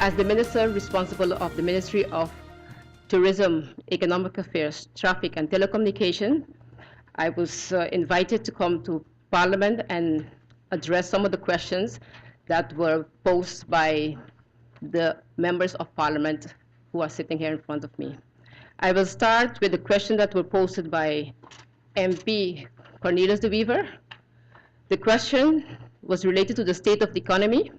As the minister responsible of the Ministry of Tourism, Economic Affairs, Traffic and Telecommunication, I was invited to come to Parliament and address some of the questions that were posed by the members of Parliament who are sitting here in front of me. I will start with the questions that were posed by MP Cornelius de Wever. The question was related to the state of the economy.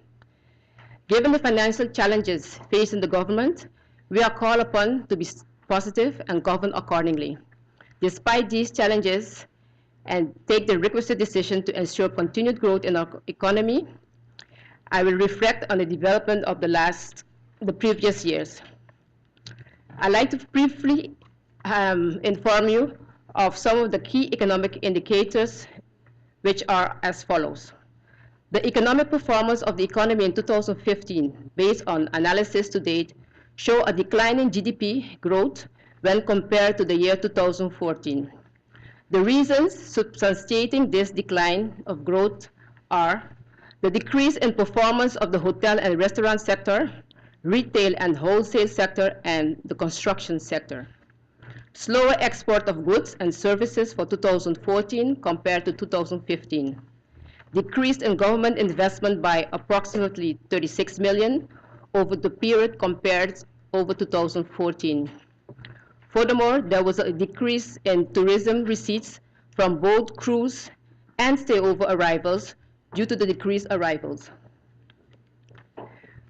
Given the financial challenges facing the government, we are called upon to be positive and govern accordingly. Despite these challenges, and take the requisite decision to ensure continued growth in our economy, I will reflect on the development of the previous years. I'd like to briefly inform you of some of the key economic indicators, which are as follows. The economic performance of the economy in 2015, based on analysis to date, show a decline in GDP growth when compared to the year 2014. The reasons substantiating this decline of growth are the decrease in performance of the hotel and restaurant sector, retail and wholesale sector, and the construction sector. Slower export of goods and services for 2014 compared to 2015. Decrease in government investment by approximately 36 million over the period compared over 2014. Furthermore, there was a decrease in tourism receipts from both cruise and stayover arrivals due to the decreased arrivals.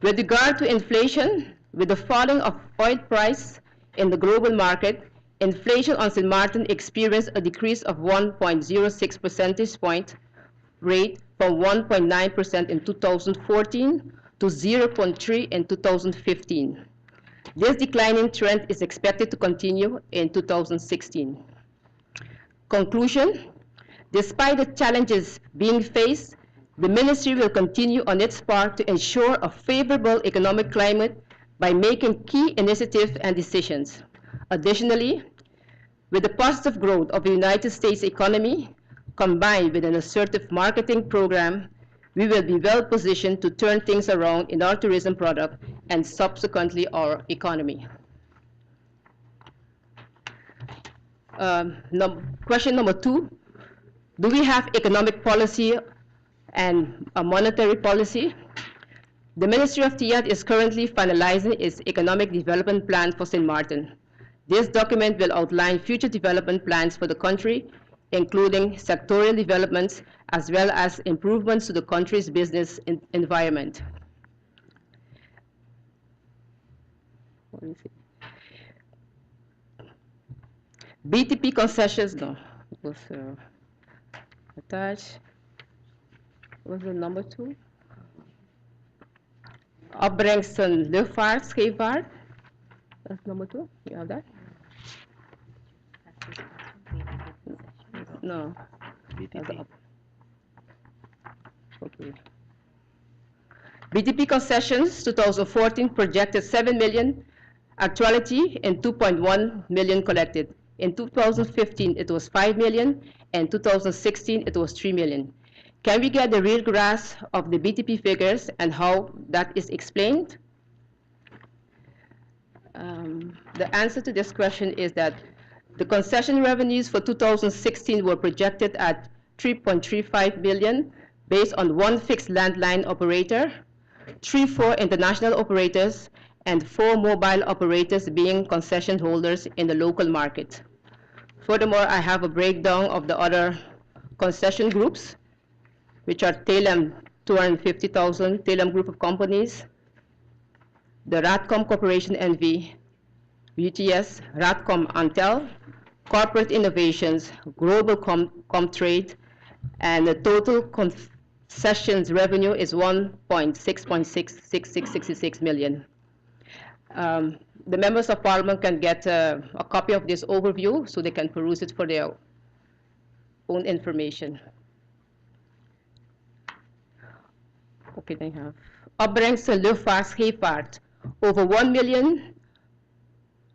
With regard to inflation, with the falling of oil price in the global market, inflation on St. Martin experienced a decrease of 1.06 percentage point rate from 1.9% in 2014 to 0.3% in 2015. This declining trend is expected to continue in 2016. Conclusion, despite the challenges being faced, the ministry will continue on its part to ensure a favorable economic climate by making key initiatives and decisions. Additionally, with the positive growth of the United States economy, combined with an assertive marketing program, we will be well positioned to turn things around in our tourism product and subsequently our economy. Question number 2, do we have economic policy and a monetary policy? The Ministry of TIAD is currently finalizing its economic development plan for St. Martin. This document will outline future development plans for the country, including sectorial developments as well as improvements to the country's business environment. BTP concessions, no, it was attached. What was the number 2? Opbrengsten luchtvaartscheepvaart. That's number 2. You have that? No. BTP. Okay. BTP concessions 2014 projected 7 million, actuality in 2.1 million collected. In 2015 it was 5 million, and 2016 it was 3 million. Can we get the real grasp of the BTP figures and how that is explained? The answer to this question is that the concession revenues for 2016 were projected at 3.35 billion based on one fixed landline operator, 4 international operators, and 4 mobile operators being concession holders in the local market. Furthermore, I have a breakdown of the other concession groups, which are Telem 250,000, Telem Group of Companies, the Ratcom Corporation NV, UTS, Ratcom Antel, Corporate Innovations, Global Comtrade, and the total concessions revenue is 1.66666 million. The members of Parliament can get a copy of this overview so they can peruse it for their own information. Okay, they have opbrengsten luchtvaartscheepvaart over 1 million,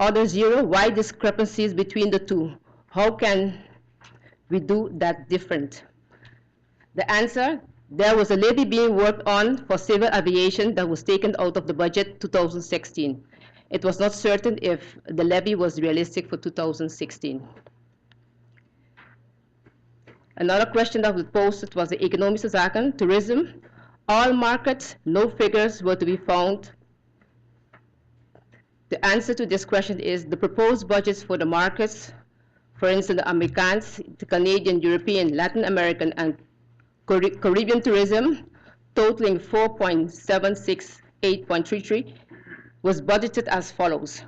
other 0. Why discrepancies between the two? How can we do that different? The answer, There was a levy being worked on for civil aviation that was taken out of the budget 2016. It was not certain if the levy was realistic for 2016. Another question that was posed was the economic zaken, tourism. All markets, no figures were to be found. The answer to this question is the proposed budgets for the markets, for instance, the Americans, the Canadian, European, Latin American, and Caribbean tourism, totaling 4.768.33, was budgeted as follows.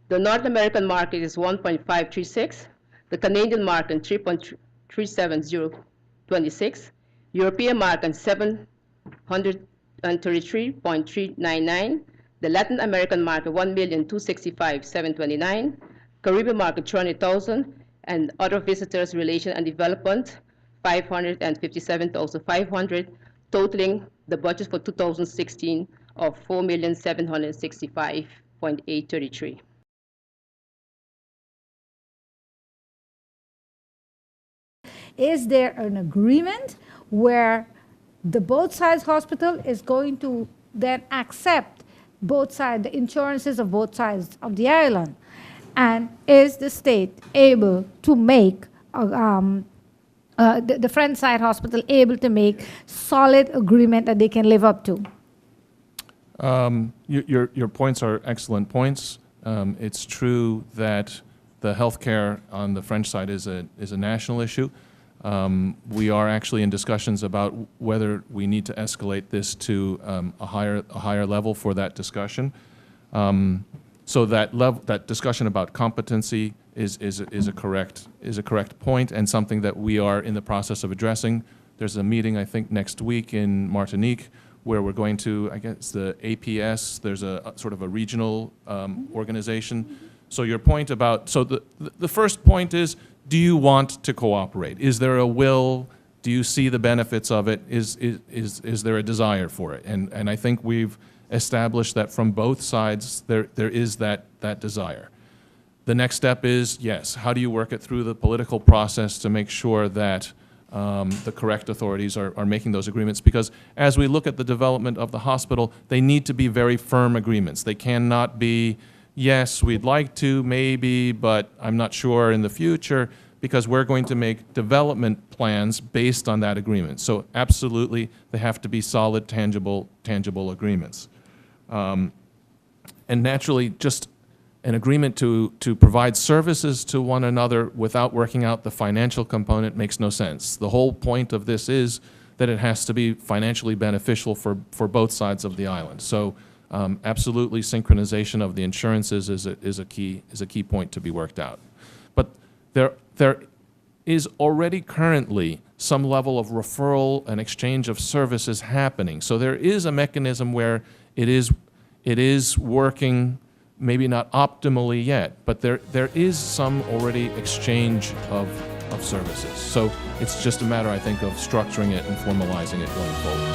The North American market is 1.536, the Canadian market 3.37026, European market 733.399, the Latin American market 1,265,729, Caribbean market 200,000, and other visitors relation and development 557,500, totaling the budget for 2016 of 4,765,833. Is there an agreement where the both sides hospital is going to then accept both sides, the insurances of both sides of the island? And is the state able to make, the friend side hospital able to make solid agreement that they can live up to? Your points are excellent points. It's true that the healthcare on the French side is a national issue. We are actually in discussions about whether we need to escalate this to a higher level for that discussion. So that discussion about competency is a correct point, and something that we are in the process of addressing. There's a meeting, I think, next week in Martinique where we're going to, I guess, the APS. There's a sort of a regional organization. So your point about, so the first point is, do you want to cooperate? Is there a will? Do you see the benefits of it? Is there a desire for it? And I think we've established that from both sides there is that desire. The next step is, yes, how do you work it through the political process to make sure that the correct authorities are making those agreements? Because as we look at the development of the hospital, they need to be very firm agreements. They cannot be, yes, we'd like to, maybe, but I'm not sure in the future, because we're going to make development plans based on that agreement. So absolutely, they have to be solid, tangible agreements. And naturally, just an agreement to provide services to one another without working out the financial component makes no sense. The whole point of this is that it has to be financially beneficial for both sides of the island. So absolutely, synchronization of the insurances is a key point to be worked out. But there is already currently some level of referral and exchange of services happening. So there is a mechanism where it is working, maybe not optimally yet, but there is some already exchange of services. So it's just a matter, I think, of structuring it and formalizing it going forward.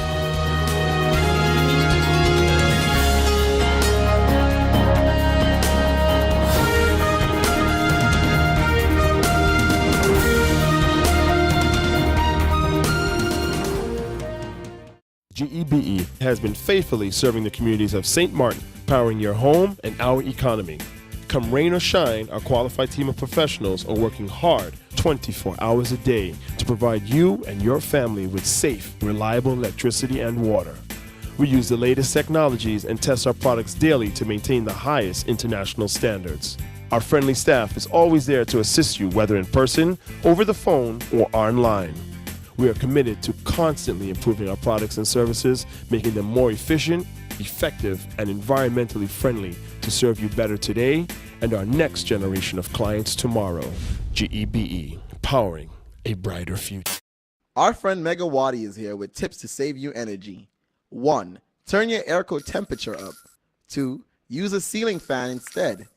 GEBE has been faithfully serving the communities of St. Martin, powering your home and our economy. Come rain or shine, our qualified team of professionals are working hard 24 hours a day to provide you and your family with safe, reliable electricity and water. We use the latest technologies and test our products daily to maintain the highest international standards. Our friendly staff is always there to assist you, whether in person, over the phone, or online. We are committed to constantly improving our products and services, making them more efficient, effective, and environmentally friendly to serve you better today and our next generation of clients tomorrow. GEBE, powering a brighter future. Our friend Megawati is here with tips to save you energy. 1. Turn your airco temperature up. 2. Use a ceiling fan instead.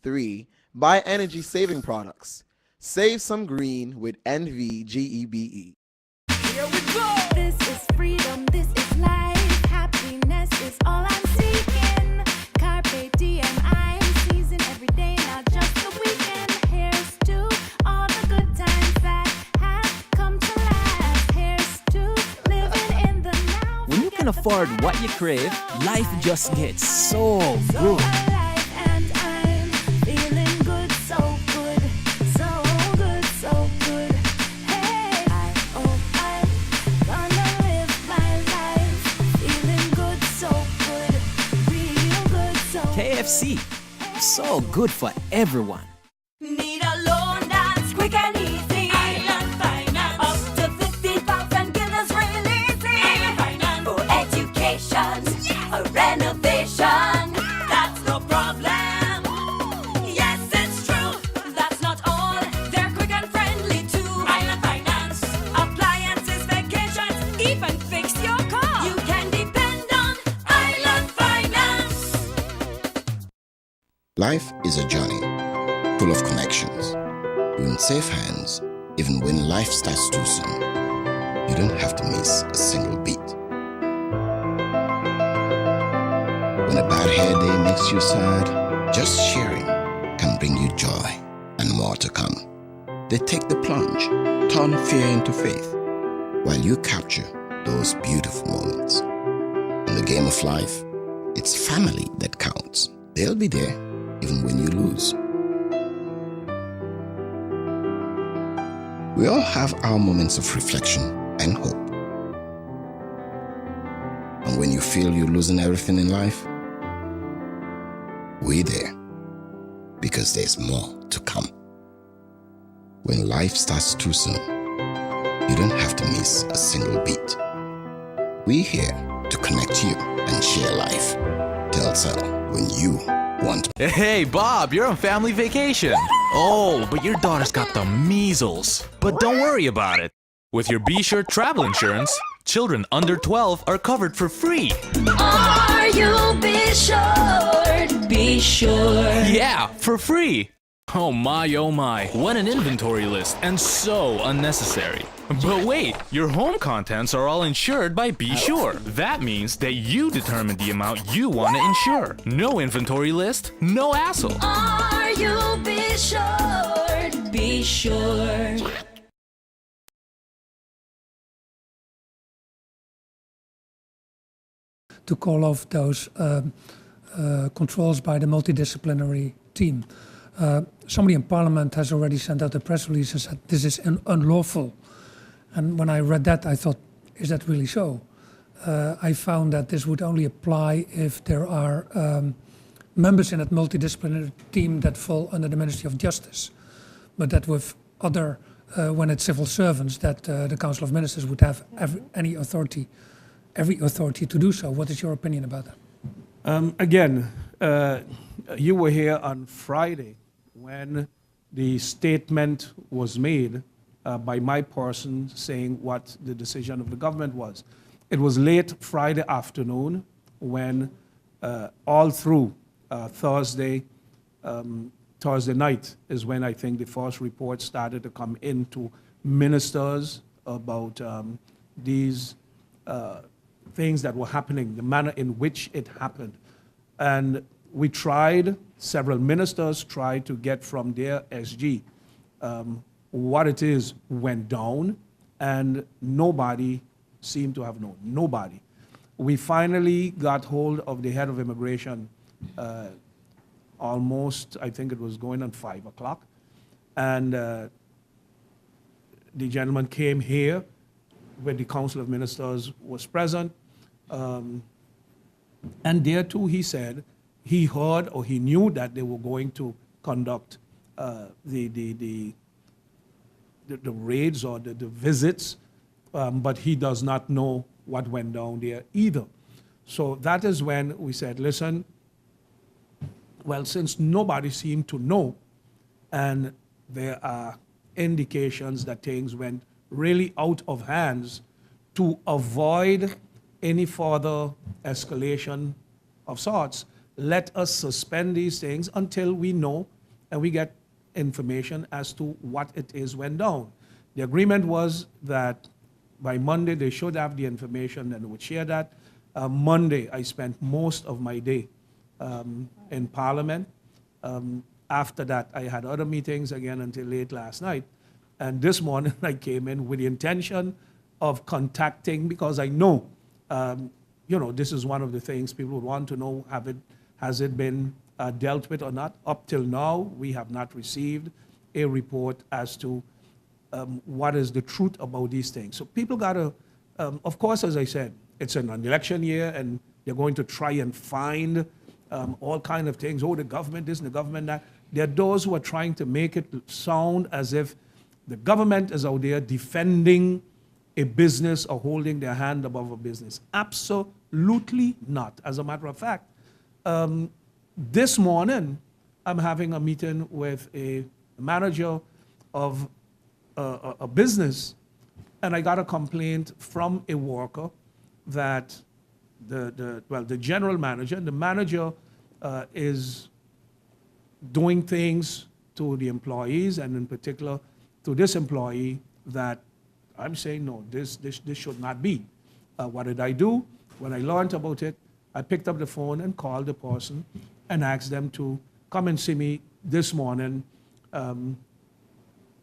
3. Buy energy-saving products. Save some green with NVGEBE. Here we go! This is freedom, this is life. Happiness is all I'm seeking. Carpe diem, I'm seizing every day, not just the weekend. Here's to all the good times that have come to last. Here's to living in afford what you crave, life just gets so So good. alive and I'm feeling good, so good, so good, so good. Hey, I'm gonna live my life, feeling good, so good, real good, so KFC, so good for everyone. Need a loan that's quick and easy. Island Finance. Up to 50,000 guineas real easy. Island Finance. For education, a renovation. That's no problem. Yes, it's true. That's not all. They're quick and friendly too. Island Finance. Appliances, vacations, even fix your car. You can depend on Island Finance. Life is a journey full of connections. You're in safe hands, even when life starts too soon. You don't have to miss a single beat. When a bad hair day makes you sad, just sharing can bring you joy and more to come. They take the plunge, turn fear into faith, while you capture those beautiful moments. In the game of life, it's family that counts. They'll be there even when you lose. We all have our moments of reflection and hope. And when you feel you're losing everything in life, we're there because there's more to come. When life starts too soon, you don't have to miss a single beat. We're here to connect you and share life. Telcel, when you want. Hey, Bob, you're on family vacation. Oh, but your daughter's got the measles. But don't worry about it. With your Be Sure travel insurance, children under 12 are covered for free. Are you be sure? Be sure. Yeah, for free. Oh my, what an inventory list, and so unnecessary. But wait, your home contents are all insured by Be Sure. That means that you determine the amount you want to insure. No inventory list, no hassle. Are you be sure? Be sure. To call off those controls by the multidisciplinary team. Somebody in Parliament has already sent out a press release and said this is unlawful. And when I read that, I thought, is that really so? I found that this would only apply if there are members in that multidisciplinary team that fall under the Ministry of Justice. But that with other, when it's civil servants, that the Council of Ministers would have every authority to do so. What is your opinion about that? Again, you were here on Friday when the statement was made by my person saying what the decision of the government was. It was late Friday afternoon when all through Thursday night is when I think the first reports started to come into ministers about these things that were happening, the manner in which it happened. And we tried, several ministers tried to get from their SG what it is went down, and nobody seemed to have known, nobody. We finally got hold of the head of immigration almost, I think it was going on 5 o'clock, and the gentleman came here where the Council of Ministers was present, and there too he said he heard or he knew that they were going to conduct the raids or the visits, but he does not know what went down there either. So that is when we said, listen, well, since nobody seemed to know, and there are indications that things went really out of hands, to avoid any further escalation of sorts, let us suspend these things until we know and we get information as to what it is went down. The agreement was that by Monday they should have the information and they would share that. Monday I spent most of my day in Parliament. After that I had other meetings again until late last night. And this morning I came in with the intention of contacting, because I know this is one of the things people would want to know, has it been dealt with or not? Up till now, we have not received a report as to what is the truth about these things. So people got to, of course, as I said, it's an election year, and they're going to try and find all kind of things. Oh, the government this and the government that. There are those who are trying to make it sound as if the government is out there defending a business or holding their hand above a business. Absolutely not. As a matter of fact, this morning, I'm having a meeting with a manager of a business, and I got a complaint from a worker that the general manager, and the manager is doing things to the employees, and in particular to this employee, that I'm saying, no, this should not be. What did I do? When I learned about it, I picked up the phone and called the person and asked them to come and see me this morning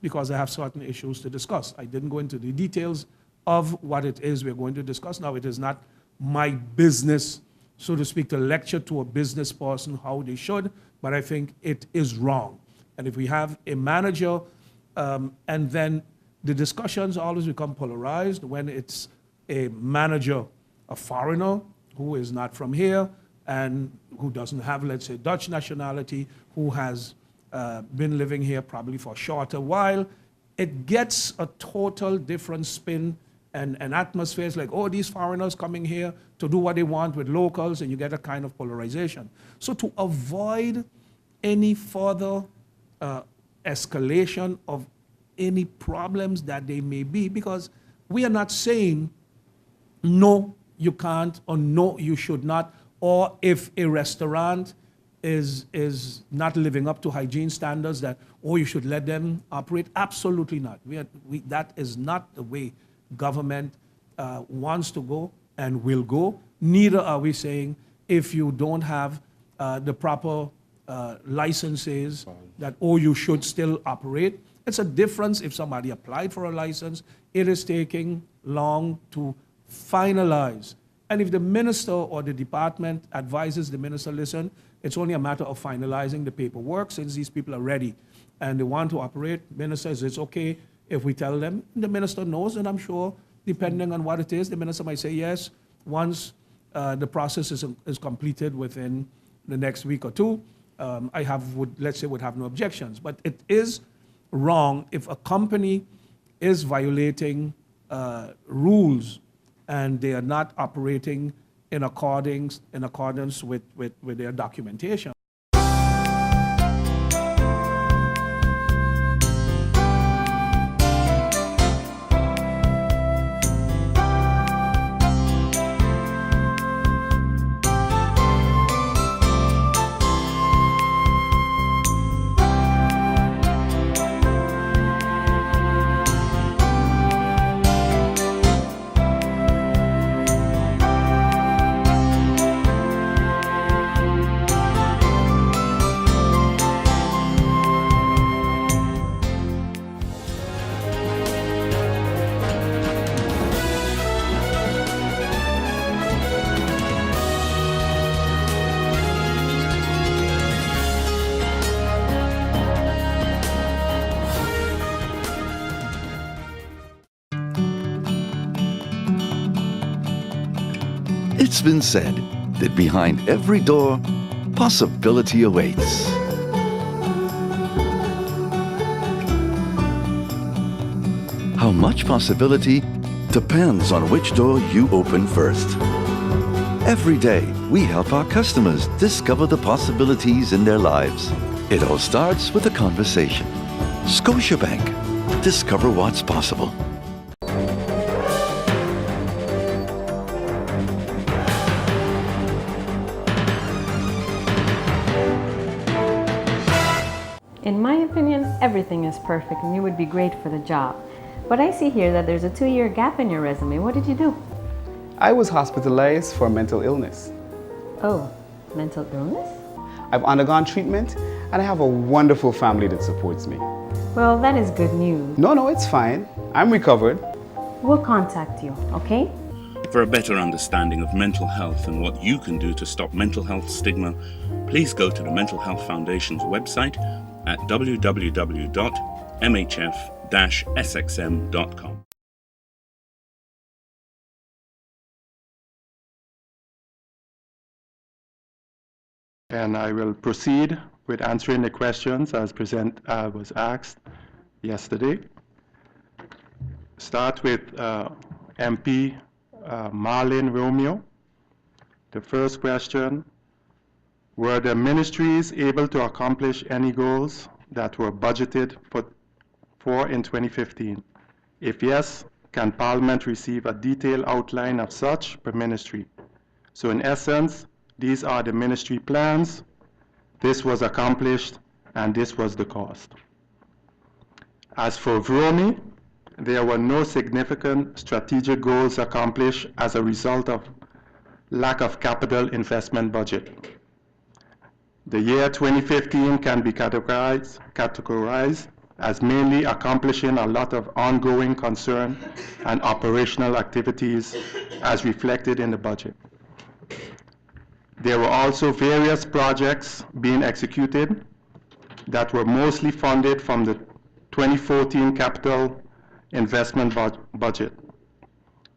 because I have certain issues to discuss. I didn't go into the details of what it is we're going to discuss. Now, it is not my business, so to speak, to lecture to a business person how they should, but I think it is wrong. And if we have a manager, and then the discussions always become polarized when it's a manager, a foreigner who is not from here and who doesn't have, let's say, Dutch nationality, who has been living here probably for a shorter while, it gets a total different spin and atmosphere. It's like, oh, these foreigners coming here to do what they want with locals, and you get a kind of polarization. So to avoid any further escalation of any problems that they may be, because we are not saying, no, you can't, or no, you should not, or if a restaurant is not living up to hygiene standards, that, oh, you should let them operate. Absolutely not. That is not the way government wants to go and will go. Neither are we saying if you don't have the proper licenses that, oh, you should still operate. It's a difference if somebody applied for a license. It is taking long to finalize. And if the minister or the department advises the minister, listen, it's only a matter of finalizing the paperwork since these people are ready and they want to operate. Minister says it's okay if we tell them. The minister knows, and I'm sure, depending on what it is, the minister might say yes once the process is completed within the next week or two. Let's say, would have no objections. But it is wrong if a company is violating rules and they are not operating in accordance with their documentation. It's been said that behind every door, possibility awaits. How much possibility depends on which door you open first. Every day, we help our customers discover the possibilities in their lives. It all starts with a conversation. Scotiabank. Discover what's possible. In my opinion, everything is perfect and you would be great for the job. But I see here that there's a 2-year gap in your resume. What did you do? I was hospitalized for mental illness. Oh, mental illness? I've undergone treatment and I have a wonderful family that supports me. Well, that is good news. No, it's fine. I'm recovered. We'll contact you, okay? For a better understanding of mental health and what you can do to stop mental health stigma, please go to the Mental Health Foundation's website at www.mhf-sxm.com. And I will proceed with answering the questions as was asked yesterday. Start with MP Marlene Romeo. The first question, were the ministries able to accomplish any goals that were budgeted for in 2015? If yes, can Parliament receive a detailed outline of such per ministry? So in essence, these are the ministry plans, this was accomplished, and this was the cost. As for VROMI, there were no significant strategic goals accomplished as a result of lack of capital investment budget. The year 2015 can be categorized as mainly accomplishing a lot of ongoing concern and operational activities as reflected in the budget. There were also various projects being executed that were mostly funded from the 2014 capital investment budget.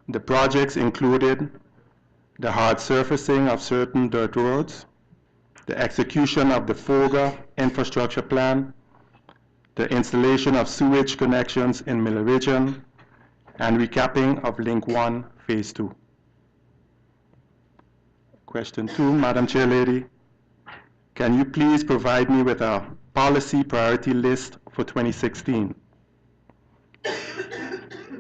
The projects included the hard surfacing of certain dirt roads, the execution of the FOGA infrastructure plan, the installation of sewage connections in Miller Region, and recapping of Link 1 Phase 2. Question 2, Madam Chair Lady, can you please provide me with a policy priority list for 2016?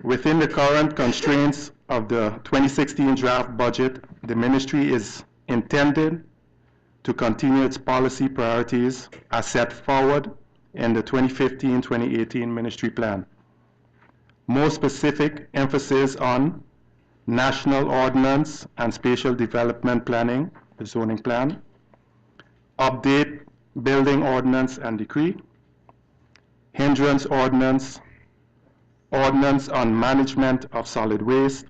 Within the current constraints of the 2016 draft budget, the ministry is intended to continue its policy priorities as set forward in the 2015-2018 ministry plan. More specific emphasis on national ordinance and spatial development planning, the zoning plan, update building ordinance and decree, hindrance ordinance, ordinance on management of solid waste,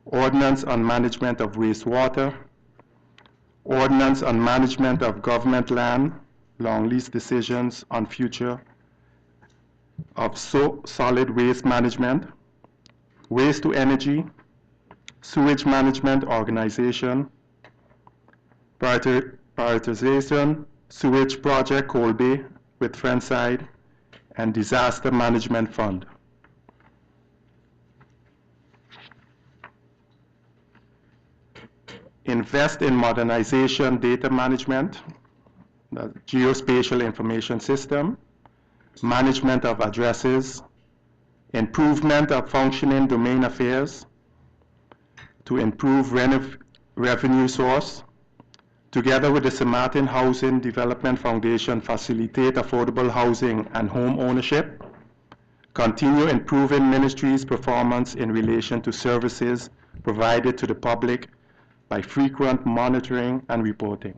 ordinance on management of wastewater, ordinance on management of government land, long lease decisions on future of solid waste management, waste to energy, sewage management organization, prioritization, sewage project Coal Bay with Friendside, and disaster management fund. Invest in modernization data management, the geospatial information system, management of addresses, improvement of functioning domain affairs to improve revenue source, together with the St. Martin Housing Development Foundation, facilitate affordable housing and home ownership, continue improving ministry's performance in relation to services provided to the public by frequent monitoring and reporting.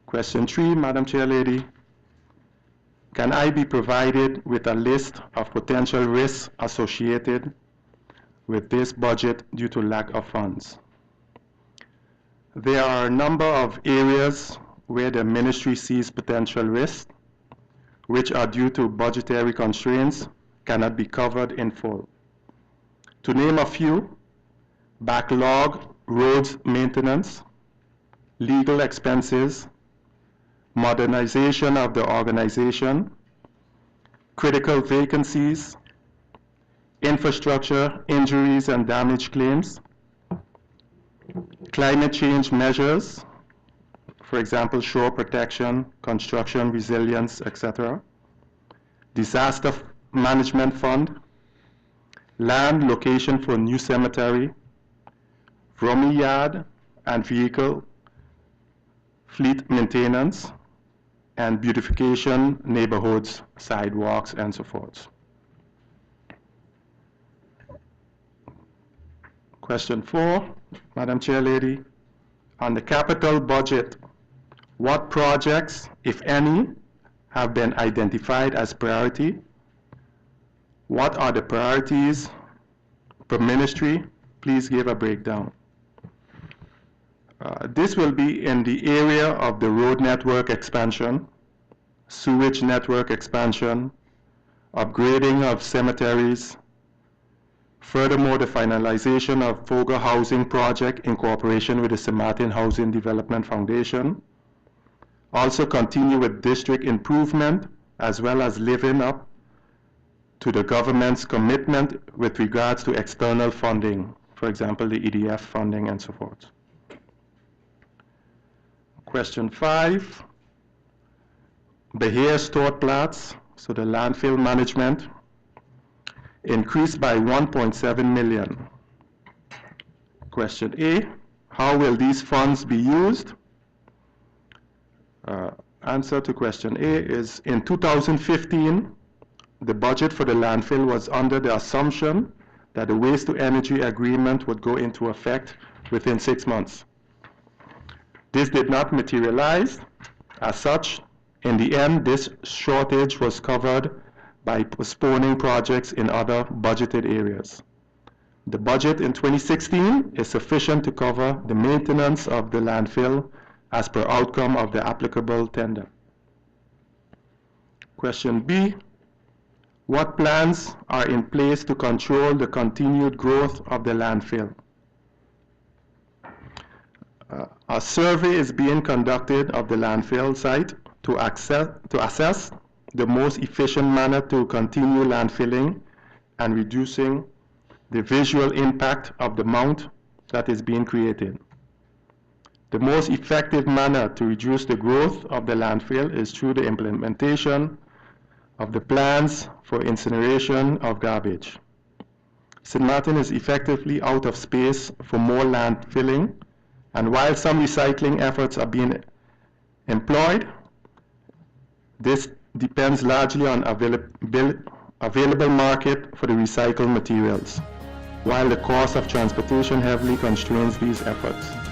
Question 3, Madam Chair Lady. Can I be provided with a list of potential risks associated with this budget due to lack of funds? There are a number of areas where the ministry sees potential risks, which are due to budgetary constraints, cannot be covered in full. To name a few, backlog roads maintenance, legal expenses, modernization of the organization, critical vacancies, infrastructure injuries and damage claims, climate change measures, for example, shore protection, construction resilience, etc., disaster management fund, land location for new cemetery, Romy yard and vehicle fleet maintenance, and beautification, neighborhoods, sidewalks, and so forth. Question 4, Madam Chair Lady. On the capital budget, what projects, if any, have been identified as priority? What are the priorities per ministry please give a breakdown. This will be in the area of the road network expansion, sewage network expansion, upgrading of cemeteries, furthermore the finalization of Foga housing project in cooperation with the St. Martin Housing Development Foundation, also continue with district improvement as well as living up to the government's commitment with regards to external funding, for example the EDF funding and so forth. Question 5, Bahia Stored Plats, so the landfill management, increased by 1.7 million. Question A, how will these funds be used? Answer to question A is in 2015, the budget for the landfill was under the assumption that the waste to energy agreement would go into effect within 6 months. This did not materialize. As such, in the end, this shortage was covered by postponing projects in other budgeted areas. The budget in 2016 is sufficient to cover the maintenance of the landfill as per outcome of the applicable tender. Question B, what plans are in place to control the continued growth of the landfill? A survey is being conducted of the landfill site to assess the most efficient manner to continue landfilling and reducing the visual impact of the mount that is being created. The most effective manner to reduce the growth of the landfill is through the implementation of the plans for incineration of garbage. St. Martin is effectively out of space for more landfilling, and while some recycling efforts are being employed, this depends largely on available market for the recycled materials, while the cost of transportation heavily constrains these efforts.